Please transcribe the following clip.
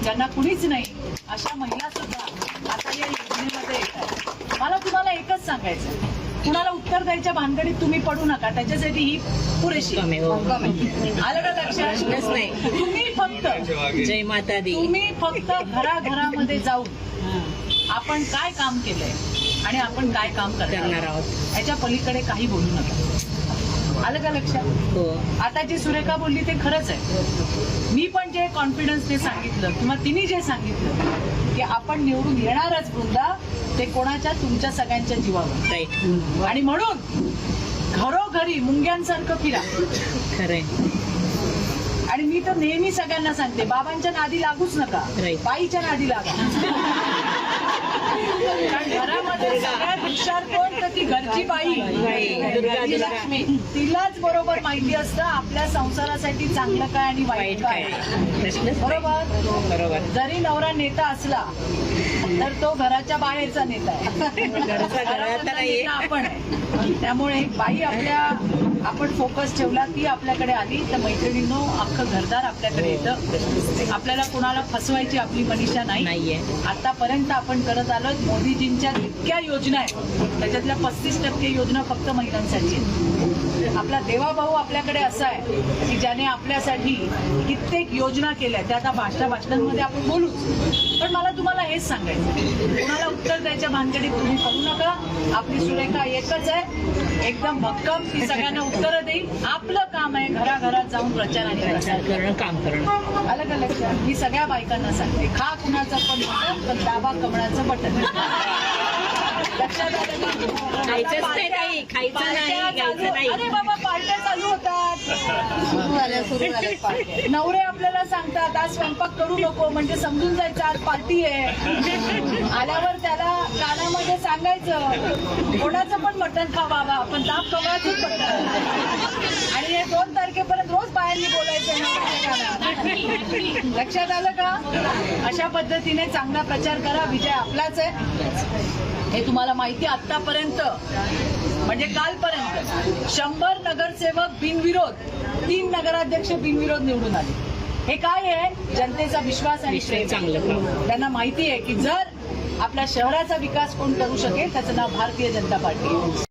ज्यांना कुणीच नाही अशा महिला सुद्धा आता या योजनेमध्ये येतात. मला तुम्हाला एकच सांगायचं, कुणाला उत्तर द्यायच्या भानगडीत तुम्ही पडू नका. त्याच्यासाठी ही पुरेशी आलं का लक्षात? नाही. तुम्ही फक्त जय माता दी. तुम्ही फक्त घराघरामध्ये जाऊन आपण काय काम केलंय आणि आपण काय काम करणार आहोत याच्या पलीकडे काही बोलू नका. आलं का लक्षात? हो. आता जी सुरेखा बोलली ते खरंच आहे. मी पण जे कॉन्फिडन्स ते सांगितलं किंवा तिने जे सांगितलं की आपण निवडून येणारच वृंदा, ते कोणाच्या तुमच्या सगळ्यांच्या जीवावर. राईट. आणि म्हणून घरोघरी मुंग्यांसारखं फिरा. खरंय. आणि मी तर नेहमी सगळ्यांना सांगते, बाबांच्या नादी लागूच नका, Right. बाईच्या नादी लागा. कारण घरामध्ये सगळ्यात हुशार कोण, तर ती घरची बाई, दुर्गा, ती लक्ष्मी. तिलाच बरोबर माहिती असतं आपल्या संसारासाठी चांगलं काय आणि वाईट काय. बरोबर. जरी नवरा नेता असला तर तो घराच्या बाहेरचा नेता आहे, घरातला नेता आपण आहे. त्यामुळे एक बाई आपण फोकस ठेवला, ती आपल्याकडे आली तर मैत्रिणींनो अख्खं घरदार आपल्याकडे येतं. आपल्याला कोणाला फसवायची आपली मनीषा नाहीये. आतापर्यंत आपण करत आलो. मोदीजींच्या इतक्या योजना आहेत, त्याच्यातल्या 35% योजना फक्त महिलांसाठी आहेत. आपला देवाभाऊ आपल्याकडे असा आहे की ज्याने आपल्यासाठी कित्येक योजना केल्या. त्या आता भाषणांमध्ये आपण बोलूच. पण मला तुम्हाला हेच सांगायचं, कोणाला उत्तर द्यायच्या भानगडीत तुम्ही करू नका. आपली सुरेखा एकच आहे, एकदम भक्कम, ती सगळ्यांना उत्तरं देईल. आपलं काम आहे घराघरात जाऊन प्रचार आणि प्रसार करणं, काम करणं. आलं का लक्षात? मी सगळ्या बायकांना सांगते, खा कुणाचं पण बटन, पण दाबा कमळाचं बटन. लक्षात आलं का? खायचंच नाही, खायचं नाही, घ्यायचं नाही. अरे बाबा, पार्ट्या चालू होतात. सुरू झाल्या. नवरे आपल्याला सांगतात आज स्वयंपाक करू नको, म्हणजे समजून जायचं आज पार्टी आहे. आल्यावर त्याला कानामध्ये सांगायचं कोणाचं पण मटण खा बाबा, पण दाब कमळाचंच बटन. आणि हे 2 तारखेपर्यंत रोज बायांनी बोलायचं. लक्षात आलं का? अशा पद्धतीने चांगला प्रचार करा. विजय आपलाच आहे हे तुम्हाला माहिती. आतापर्यंत म्हणजे कालपर्यंत 100 नगरसेवक बिनविरोध, 3 नगराध्यक्ष बिनविरोध निवडून आले. हे काय आहे? जनतेचा विश्वास आणि प्रेम. चांगलं. त्यांना माहिती आहे की जर आपल्या शहराचा विकास कोण करू शकेल त्याचं नाव भारतीय जनता पार्टी आहे.